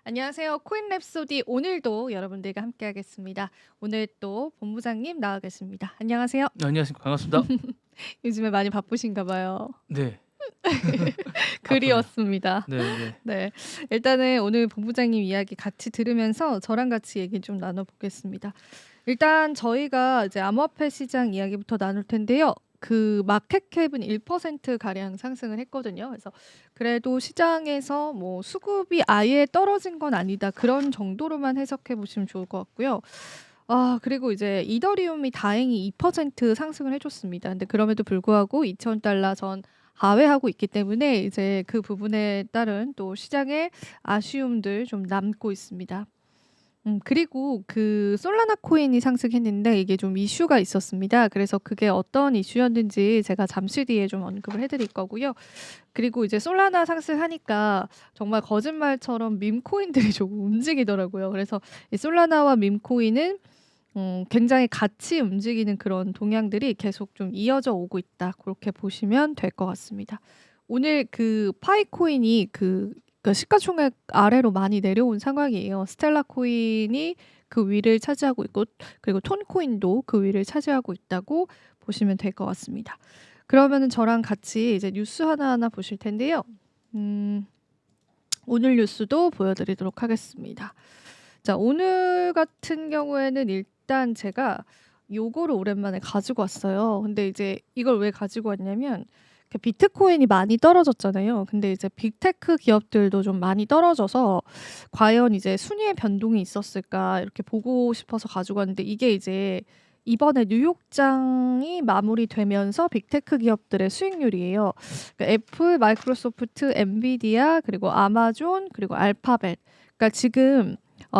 안녕하세요. 코인 랩소디 오늘도 여러분들과 함께하겠습니다. 오늘 또 본부장님 나와 계십니다. 안녕하세요. 네, 안녕하십니까. 반갑습니다. 요즘에 많이 바쁘신가 봐요. 네. 바쁘네요. 그리웠습니다. 네네. 네. 일단은 오늘 본부장님 이야기 같이 들으면서 저랑 같이 얘기 좀 나눠보겠습니다. 일단 저희가 이제 암호화폐 시장 이야기부터 나눌 텐데요. 그 마켓캡은 1% 가량 상승을 했거든요. 그래서 그래도 시장에서 뭐 수급이 아예 떨어진 건 아니다. 그런 정도로만 해석해 보시면 좋을 것 같고요. 그리고 이제 이더리움이 다행히 2% 상승을 해줬습니다. 근데 그럼에도 불구하고 2,000달러 전 하회하고 있기 때문에 이제 그 부분에 따른 또 시장의 아쉬움들 좀 남고 있습니다. 그리고 그 솔라나 코인이 상승했는데 이게 좀 이슈가 있었습니다. 그래서 그게 어떤 이슈였는지 제가 잠시 뒤에 좀 언급을 해드릴 거고요. 그리고 이제 솔라나 상승하니까 정말 거짓말처럼 밈 코인들이 조금 움직이더라고요. 그래서 이 솔라나와 밈 코인은 굉장히 같이 움직이는 그런 동향들이 계속 좀 이어져 오고 있다. 그렇게 보시면 될 것 같습니다. 오늘 그 파이 코인이 그 시가총액 아래로 많이 내려온 상황이에요. 스텔라 코인이 그 위를 차지하고 있고 그리고 톤 코인도 그 위를 차지하고 있다고 보시면 될 것 같습니다. 그러면은 저랑 같이 이제 뉴스 하나하나 보실 텐데요. 오늘 뉴스도 보여드리도록 하겠습니다. 자, 오늘 같은 경우에는 일단 제가 요거를 오랜만에 가지고 왔어요. 근데 이제 이걸 왜 가지고 왔냐면 그 비트코인이 많이 떨어졌잖아요. 근데 이제 빅테크 기업들도 좀 많이 떨어져서 과연 이제 순위의 변동이 있었을까 이렇게 보고 싶어서 가지고 왔는데 이게 이제 이번에 뉴욕장이 마무리되면서 빅테크 기업들의 수익률이에요. 그러니까 애플, 마이크로소프트, 엔비디아, 그리고 아마존, 그리고 알파벳. 그러니까 지금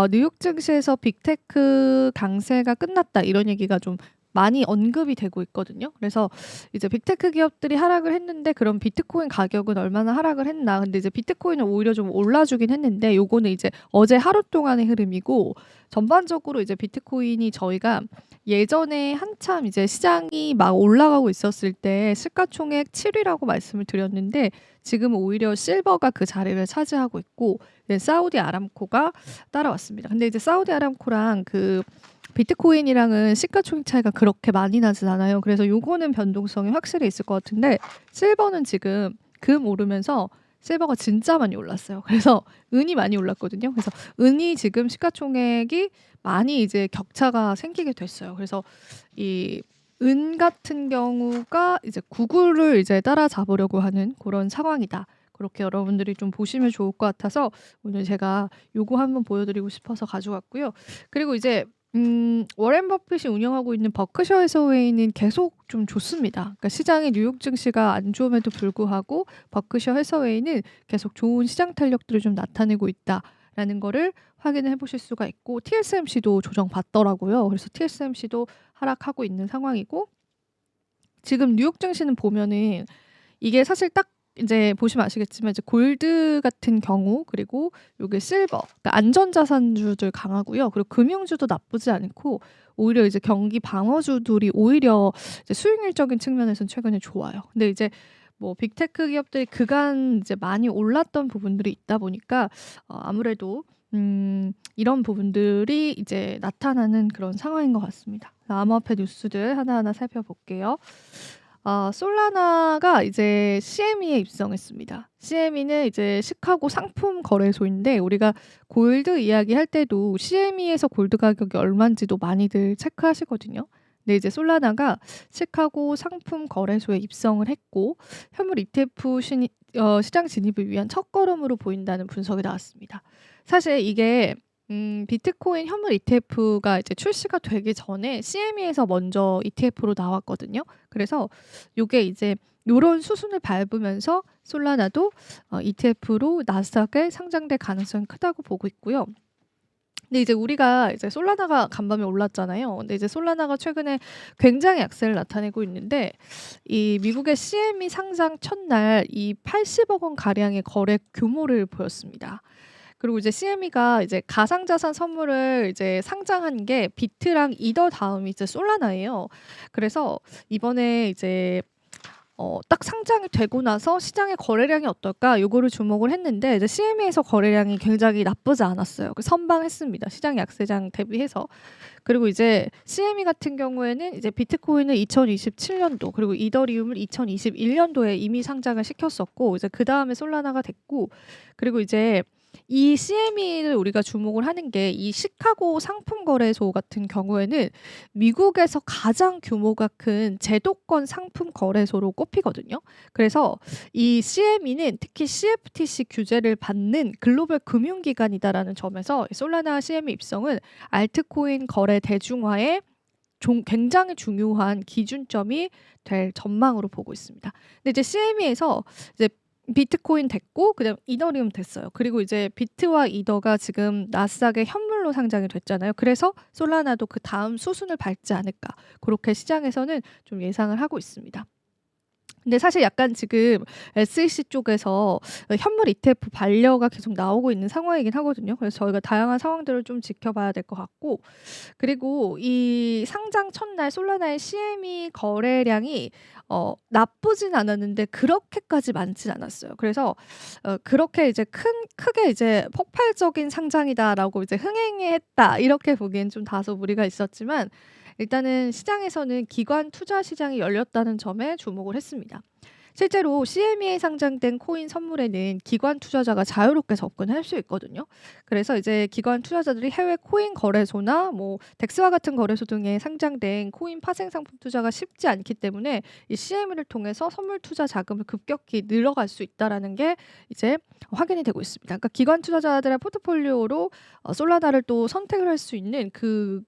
뉴욕 증시에서 빅테크 강세가 끝났다 이런 얘기가 좀 많이 언급이 되고 있거든요. 그래서 이제 빅테크 기업들이 하락을 했는데 그럼 비트코인 가격은 얼마나 하락을 했나? 근데 이제 비트코인은 오히려 좀 올라주긴 했는데 요거는 이제 어제 하루 동안의 흐름이고 전반적으로 이제 비트코인이 저희가 예전에 한참 이제 시장이 막 올라가고 있었을 때 시가총액 7위라고 말씀을 드렸는데 지금은 오히려 실버가 그 자리를 차지하고 있고 사우디 아람코가 따라왔습니다. 근데 이제 사우디 아람코랑 그 비트코인이랑은 시가총액 차이가 그렇게 많이 나진 않아요. 그래서 요거는 변동성이 확실히 있을 것 같은데 실버는 지금 금 오르면서 실버가 진짜 많이 올랐어요. 그래서 은이 많이 올랐거든요. 그래서 은이 지금 시가총액이 많이 이제 격차가 생기게 됐어요. 그래서 이 은 같은 경우가 이제 구글을 이제 따라잡으려고 하는 그런 상황이다. 그렇게 여러분들이 좀 보시면 좋을 것 같아서 오늘 제가 요거 한번 보여드리고 싶어서 가져왔고요. 그리고 이제 워렌 버핏이 운영하고 있는 버크셔 해서웨이는 계속 좀 좋습니다. 그러니까 시장의 뉴욕 증시가 안 좋음에도 불구하고 버크셔 해서웨이는 계속 좋은 시장 탄력들을 좀 나타내고 있다라는 거를 확인해 보실 수가 있고 TSMC도 조정받더라고요. 그래서 TSMC도 하락하고 있는 상황이고 지금 뉴욕 증시는 보면은 이게 사실 딱 이제 보시면 아시겠지만 이제 골드 같은 경우 그리고 요게 실버 그러니까 안전자산주들 강하고요. 그리고 금융주도 나쁘지 않고 오히려 이제 경기 방어주들이 오히려 이제 수익률적인 측면에서는 최근에 좋아요. 근데 이제 뭐 빅테크 기업들이 그간 이제 많이 올랐던 부분들이 있다 보니까 아무래도 이런 부분들이 이제 나타나는 그런 상황인 것 같습니다. 암호화폐 뉴스들 하나하나 살펴볼게요. 솔라나가 이제 CME에 입성했습니다. CME는 이제 시카고 상품 거래소인데 우리가 골드 이야기할 때도 CME에서 골드 가격이 얼마인지도 많이들 체크하시거든요. 근데 이제 솔라나가 시카고 상품 거래소에 입성을 했고 현물 ETF 시장 진입을 위한 첫걸음으로 보인다는 분석이 나왔습니다. 사실 이게 비트코인 현물 ETF가 이제 출시가 되기 전에 CME에서 먼저 ETF로 나왔거든요. 그래서 요게 이제 요런 수순을 밟으면서 솔라나도 ETF로 나스닥에 상장될 가능성이 크다고 보고 있고요. 근데 이제 우리가 이제 솔라나가 간밤에 올랐잖아요. 근데 이제 솔라나가 최근에 굉장히 약세를 나타내고 있는데 이 미국의 CME 상장 첫날 이 80억 원 가량의 거래 규모를 보였습니다. 그리고 이제 CME가 이제 가상자산 선물을 이제 상장한 게 비트랑 이더 다음이 이제 솔라나예요. 그래서 이번에 이제 딱 상장이 되고 나서 시장의 거래량이 어떨까 요거를 주목을 했는데 이제 CME에서 거래량이 굉장히 나쁘지 않았어요. 선방했습니다. 시장 약세장 대비해서. 그리고 이제 CME 같은 경우에는 이제 비트코인을 2027년도 그리고 이더리움을 2021년도에 이미 상장을 시켰었고 이제 그다음에 솔라나가 됐고 그리고 이제 이 CME를 우리가 주목을 하는 게 이 시카고 상품 거래소 같은 경우에는 미국에서 가장 규모가 큰 제도권 상품 거래소로 꼽히거든요. 그래서 이 CME는 특히 CFTC 규제를 받는 글로벌 금융기관이다라는 점에서 솔라나 CME 입성은 알트코인 거래 대중화에 굉장히 중요한 기준점이 될 전망으로 보고 있습니다. 근데 이제 CME에서 이제 비트코인 됐고 그다음 이더리움 됐어요. 그리고 이제 비트와 이더가 지금 나스닥의 현물로 상장이 됐잖아요. 그래서 솔라나도 그 다음 수순을 밟지 않을까 그렇게 시장에서는 좀 예상을 하고 있습니다. 근데 사실 약간 지금 SEC 쪽에서 현물 ETF 반려가 계속 나오고 있는 상황이긴 하거든요. 그래서 저희가 다양한 상황들을 좀 지켜봐야 될 것 같고 그리고 이 상장 첫날 솔라나의 CME 거래량이 나쁘진 않았는데 그렇게까지 많진 않았어요. 그래서 그렇게 이제 크게 이제 폭발적인 상장이다라고 이제 흥행했다 이렇게 보기엔 좀 다소 무리가 있었지만 일단은 시장에서는 기관 투자 시장이 열렸다는 점에 주목을 했습니다. 실제로 CME에 상장된 코인 선물에는 기관 투자자가 자유롭게 접근할 수 있거든요. 그래서 이제 기관 투자자들이 해외 코인 거래소나 뭐 덱스와 같은 거래소 등에 상장된 코인 파생 상품 투자가 쉽지 않기 때문에 이 CME를 통해서 선물 투자 자금을 급격히 늘어갈 수 있다라는 게 이제 확인이 되고 있습니다. 그러니까 기관 투자자들의 포트폴리오로 솔라나를 또 선택을 할 수 있는 그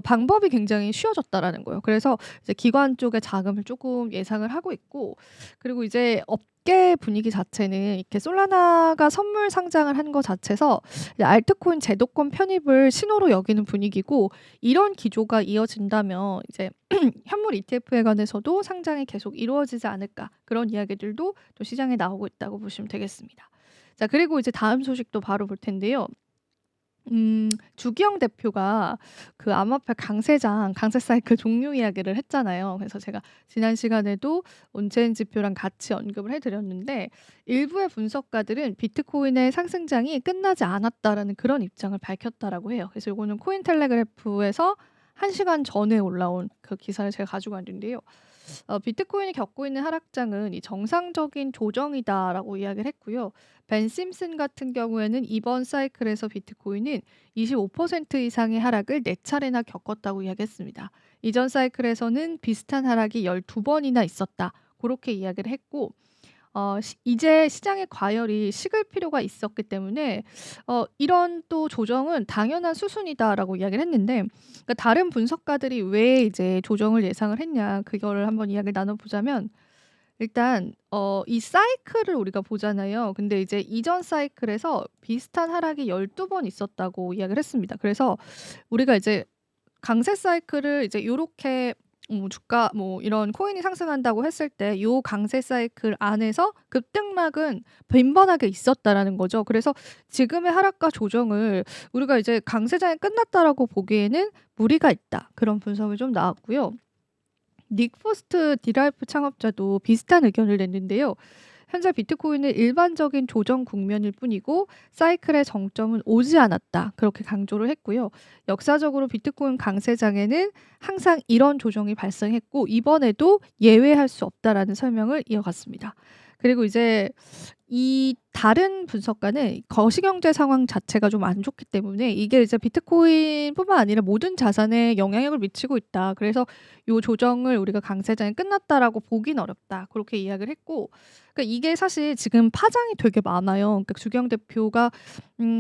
방법이 굉장히 쉬워졌다라는 거예요. 그래서 이제 기관 쪽에 자금을 조금 예상을 하고 있고 그리고 이제 업계 분위기 자체는 이렇게 솔라나가 선물 상장을 한 거 자체에서 이제 알트코인 제도권 편입을 신호로 여기는 분위기고 이런 기조가 이어진다면 이제 현물 ETF에 관해서도 상장이 계속 이루어지지 않을까 그런 이야기들도 또 시장에 나오고 있다고 보시면 되겠습니다. 자 그리고 이제 다음 소식도 바로 볼 텐데요. 주기영 대표가 그 암호화폐 강세 사이클 종료 이야기를 했잖아요. 그래서 제가 지난 시간에도 온체인 지표랑 같이 언급을 해드렸는데 일부의 분석가들은 비트코인의 상승장이 끝나지 않았다라는 그런 입장을 밝혔다라고 해요. 그래서 이거는 코인텔레그래프에서 1시간 전에 올라온 그 기사를 제가 가지고 왔는데요. 비트코인이 겪고 있는 하락장은 이 정상적인 조정이다라고 이야기를 했고요. 벤 심슨 같은 경우에는 이번 사이클에서 비트코인은 25% 이상의 하락을 4차례나 겪었다고 이야기했습니다. 이전 사이클에서는 비슷한 하락이 12번이나 있었다. 그렇게 이야기를 했고 이제 시장의 과열이 식을 필요가 있었기 때문에 이런 또 조정은 당연한 수순이다라고 이야기를 했는데 그러니까 다른 분석가들이 왜 이제 조정을 예상을 했냐 그거를 한번 이야기를 나눠보자면 일단 이 사이클을 우리가 보잖아요. 근데 이제 이전 사이클에서 비슷한 하락이 12번 있었다고 이야기를 했습니다. 그래서 우리가 이제 강세 사이클을 이제 요렇게 주가 뭐 이런 코인이 상승한다고 했을 때 요 강세 사이클 안에서 급등락은 빈번하게 있었다라는 거죠. 그래서 지금의 하락과 조정을 우리가 이제 강세장이 끝났다라고 보기에는 무리가 있다. 그런 분석이 좀 나왔고요. 닉 포스트 디랄프 창업자도 비슷한 의견을 냈는데요. 현재 비트코인은 일반적인 조정 국면일 뿐이고 사이클의 정점은 오지 않았다. 그렇게 강조를 했고요. 역사적으로 비트코인 강세장에는 항상 이런 조정이 발생했고 이번에도 예외할 수 없다라는 설명을 이어갔습니다. 그리고 이제 이 다른 분석가는 거시경제 상황 자체가 좀 안 좋기 때문에 이게 이제 비트코인뿐만 아니라 모든 자산에 영향력을 미치고 있다. 그래서 요 조정을 우리가 강세장이 끝났다라고 보긴 어렵다. 그렇게 이야기를 했고 그러니까 이게 사실 지금 파장이 되게 많아요. 그러니까 주경 대표가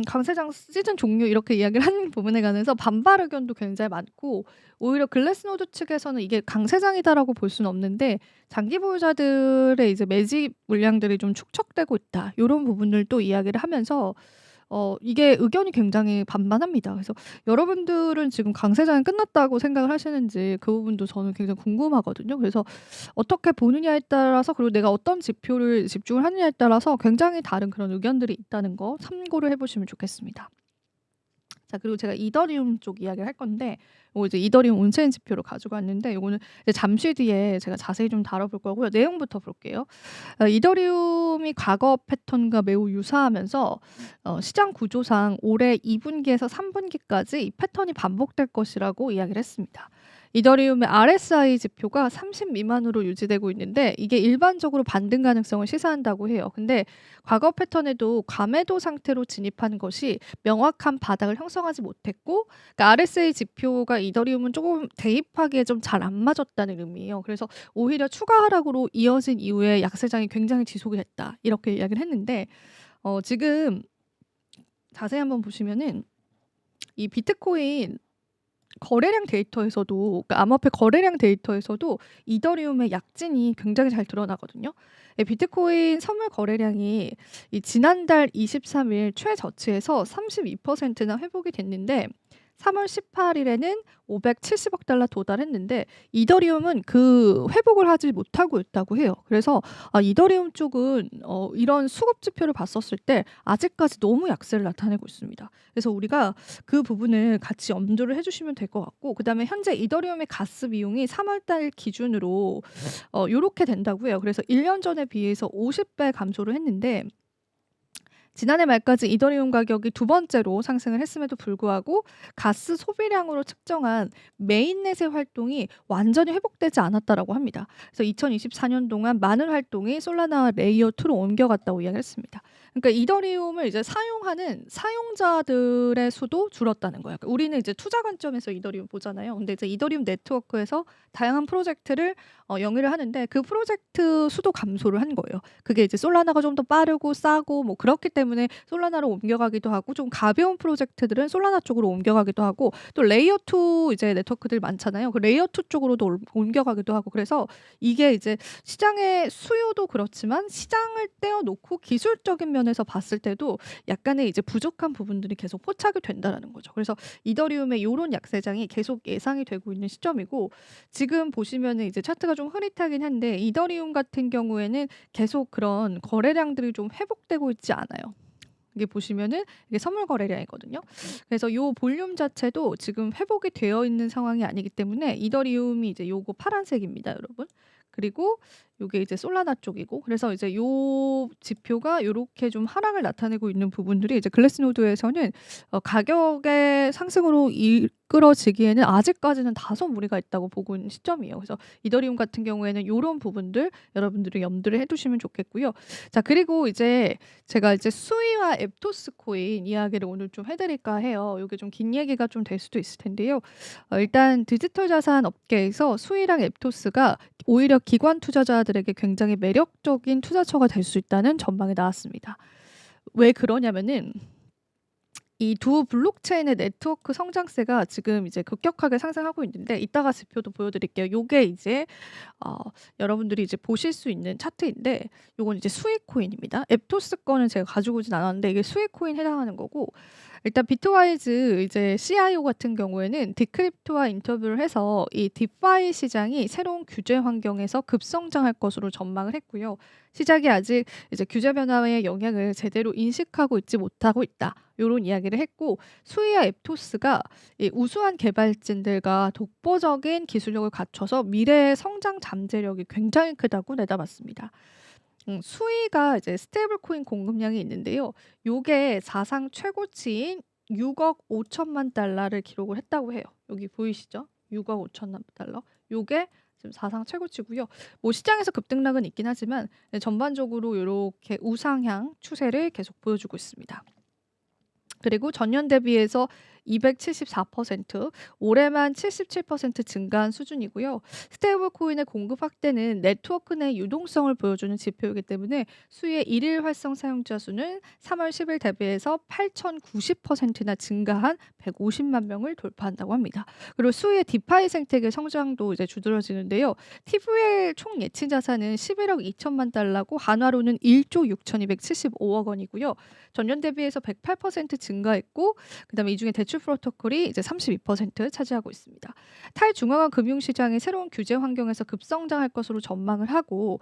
강세장 시즌 종료 이렇게 이야기를 하는 부분에 관해서 반발 의견도 굉장히 많고 오히려 글래스노드 측에서는 이게 강세장이다라고 볼 수는 없는데 장기 보유자들의 이제 매집 물량들이 좀 축적되고 있다. 요런 부분을 또 이야기를 하면서 이게 의견이 굉장히 반반합니다. 그래서 여러분들은 지금 강세장이 끝났다고 생각을 하시는지 그 부분도 저는 굉장히 궁금하거든요. 그래서 어떻게 보느냐에 따라서 그리고 내가 어떤 지표를 집중을 하느냐에 따라서 굉장히 다른 그런 의견들이 있다는 거 참고를 해 보시면 좋겠습니다. 자, 그리고 제가 이더리움 쪽 이야기를 할 건데 요거 이제 이더리움 온체인 지표로 가지고 왔는데 요거는 이제 잠시 뒤에 제가 자세히 좀 다뤄볼 거고요. 내용부터 볼게요. 이더리움이 과거 패턴과 매우 유사하면서 시장 구조상 올해 2분기에서 3분기까지 이 패턴이 반복될 것이라고 이야기를 했습니다. 이더리움의 RSI 지표가 30 미만으로 유지되고 있는데 이게 일반적으로 반등 가능성을 시사한다고 해요. 근데 과거 패턴에도 과매도 상태로 진입한 것이 명확한 바닥을 형성하지 못했고, 그러니까 RSI 지표가 이더리움은 조금 대입하기에 좀 잘 안 맞았다는 의미예요. 그래서 오히려 추가 하락으로 이어진 이후에 약세장이 굉장히 지속이 됐다, 이렇게 이야기를 했는데 지금 자세히 한번 보시면은 이 비트코인 거래량 데이터에서도, 그러니까 암호화폐 거래량 데이터에서도 이더리움의 약진이 굉장히 잘 드러나거든요. 비트코인 선물 거래량이 이 지난달 23일 최저치에서 32%나 회복이 됐는데 3월 18일에는 570억 달러 도달했는데 이더리움은 그 회복을 하지 못하고 있다고 해요. 그래서 이더리움 쪽은 이런 수급 지표를 봤었을 때 아직까지 너무 약세를 나타내고 있습니다. 그래서 우리가 그 부분을 같이 염두를 해주시면 될 것 같고, 그다음에 현재 이더리움의 가스 비용이 3월달 기준으로 요렇게 된다고 해요. 그래서 1년 전에 비해서 50배 감소를 했는데 지난해 말까지 이더리움 가격이 두 번째로 상승을 했음에도 불구하고 가스 소비량으로 측정한 메인넷의 활동이 완전히 회복되지 않았다라고 합니다. 그래서 2024년 동안 많은 활동이 솔라나와 레이어 2로 옮겨갔다고 이야기했습니다. 그러니까 이더리움을 이제 사용하는 사용자들의 수도 줄었다는 거예요. 그러니까 우리는 이제 투자 관점에서 이더리움 보잖아요. 근데 이제 이더리움 네트워크에서 다양한 프로젝트를 영위를 하는데 그 프로젝트 수도 감소를 한 거예요. 그게 이제 솔라나가 좀 더 빠르고 싸고 뭐 그렇기 때문에 솔라나로 옮겨가기도 하고, 좀 가벼운 프로젝트들은 솔라나 쪽으로 옮겨가기도 하고, 또 레이어 2 이제 네트워크들 많잖아요. 그 레이어 2 쪽으로도 옮겨가기도 하고, 그래서 이게 이제 시장의 수요도 그렇지만 시장을 떼어놓고 기술적인 면에서 봤을 때도 약간의 이제 부족한 부분들이 계속 포착이 된다라는 거죠. 그래서 이더리움의 이런 약세장이 계속 예상이 되고 있는 시점이고, 지금 보시면은 이제 차트가 좀 흐릿하긴 한데 이더리움 같은 경우에는 계속 그런 거래량들이 좀 회복되고 있지 않아요. 이게 보시면은 이게 선물 거래량이거든요. 그래서 요 볼륨 자체도 지금 회복이 되어 있는 상황이 아니기 때문에 이더리움이 이제 요거 파란색입니다, 여러분. 그리고 요게 이제 솔라나 쪽이고, 그래서 이제 요 지표가 요렇게 좀 하락을 나타내고 있는 부분들이 이제 글래스노드에서는 가격의 상승으로 이끌어지기에는 아직까지는 다소 무리가 있다고 보고 있는 시점이에요. 그래서 이더리움 같은 경우에는 요런 부분들 여러분들이 염두를 해두시면 좋겠고요. 자, 그리고 이제 제가 이제 수이와 앱토스 코인 이야기를 오늘 좀 해드릴까 해요. 요게 좀 긴 얘기가 좀 될 수도 있을 텐데요. 일단 디지털 자산 업계에서 수이랑 앱토스가 오히려 기관 투자자들에게 굉장히 매력적인 투자처가 될 수 있다는 전망이 나왔습니다. 왜 그러냐면은 이 두 블록체인의 네트워크 성장세가 지금 이제 급격하게 상승하고 있는데, 이따가 지표도 보여드릴게요. 요게 이제 여러분들이 이제 보실 수 있는 차트인데, 요건 이제 수익 코인입니다. 앱토스 거는 제가 가지고 오진 않았는데 이게 수익 코인 해당하는 거고, 일단 비트와이즈 이제 CIO 같은 경우에는 디크립토와 인터뷰를 해서 이 디파이 시장이 새로운 규제 환경에서 급성장할 것으로 전망을 했고요. 시장이 아직 이제 규제 변화의 영향을 제대로 인식하고 있지 못하고 있다, 요런 이야기를 했고, 수이와 앱토스가 이 우수한 개발진들과 독보적인 기술력을 갖춰서 미래의 성장 잠재력이 굉장히 크다고 내다봤습니다. 수위가 이제 스테이블 코인 공급량이 있는데요. 요게 사상 최고치인 6억 5천만 달러를 기록을 했다고 해요. 여기 보이시죠? 6억 5천만 달러. 요게 지금 사상 최고치고요. 뭐 시장에서 급등락은 있긴 하지만 전반적으로 이렇게 우상향 추세를 계속 보여주고 있습니다. 그리고 전년 대비해서 274%, 올해만 77% 증가한 수준이고요. 스테이블 코인의 공급 확대는 네트워크 내 유동성을 보여주는 지표이기 때문에 수의 일일 활성 사용자 수는 3월 10일 대비해서 8,090%나 증가한 150만 명을 돌파한다고 합니다. 그리고 수의 디파이 생태계 성장도 이제 두드러지는데요. TVL 총 예치 자산은 11억 2천만 달러고 한화로는 1조 6,275억 원이고요. 전년 대비해서 108% 증가했고, 그다음에 이 중에 대출 유출 프로토콜이 이제 32% 차지하고 있습니다. 탈중앙화 금융시장이 새로운 규제 환경에서 급성장할 것으로 전망을 하고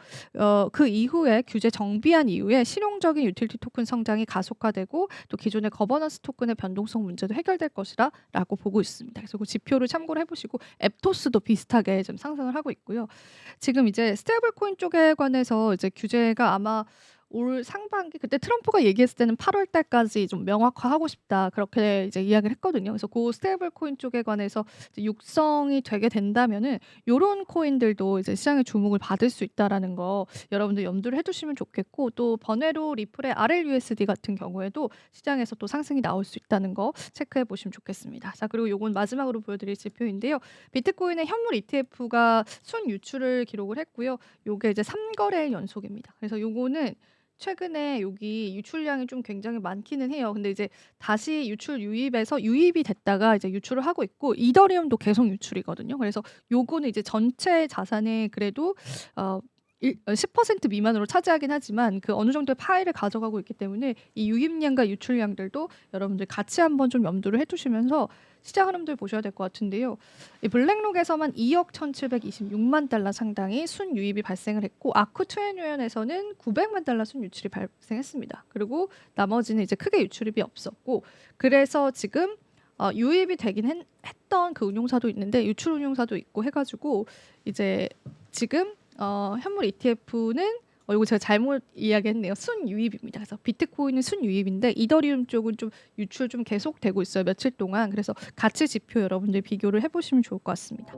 그 이후에 규제 정비한 이후에 실용적인 유틸리티 토큰 성장이 가속화되고 또 기존의 거버넌스 토큰의 변동성 문제도 해결될 것이라고 보고 있습니다. 그래서 그 지표를 참고를 해보시고 앱토스도 비슷하게 좀 상승을 하고 있고요. 지금 이제 스테이블 코인 쪽에 관해서 이제 규제가 아마 올 상반기 그때 트럼프가 얘기했을 때는 8월 달까지 좀 명확화하고 싶다 그렇게 이제 이야기를 했거든요. 그래서 그 스테이블 코인 쪽에 관해서 이제 육성이 되게 된다면은 요런 코인들도 이제 시장의 주목을 받을 수 있다라는 거 여러분들 염두를 해두시면 좋겠고 또 버네로 리플의 RLUSD 같은 경우에도 시장에서 또 상승이 나올 수 있다는 거 체크해 보시면 좋겠습니다. 자 그리고 요건 마지막으로 보여드릴 지표인데요. 비트코인의 현물 ETF가 순 유출을 기록을 했고요. 요게 이제 3거래 연속입니다. 그래서 요거는 최근에 여기 유출량이 좀 굉장히 많기는 해요. 근데 이제 다시 유출 유입에서 유입이 됐다가 이제 유출을 하고 있고 이더리움도 계속 유출이거든요. 그래서 요거는 이제 전체 자산의 그래도 10% 미만으로 차지하긴 하지만 그 어느 정도의 파일을 가져가고 있기 때문에 이 유입량과 유출량들도 여러분들 같이 한번 좀 염두를 해두시면서 시장 흐름들 보셔야 될 것 같은데요. 이 블랙록에서만 2억 1,726만 달러 상당의 순유입이 발생을 했고 아쿠 투애니언에서는 900만 달러 순유출이 발생했습니다. 그리고 나머지는 이제 크게 유출입이 없었고 그래서 지금 유입이 되긴 했던 그 운용사도 있는데 유출 운용사도 있고 해가지고 이제 지금 현물 ETF는 이거 제가 잘못 이야기했네요. 순유입입니다. 그래서 비트코인은 순유입인데 이더리움 쪽은 좀 유출 좀 계속되고 있어요. 며칠 동안. 그래서 가치 지표 여러분들 비교를 해보시면 좋을 것 같습니다.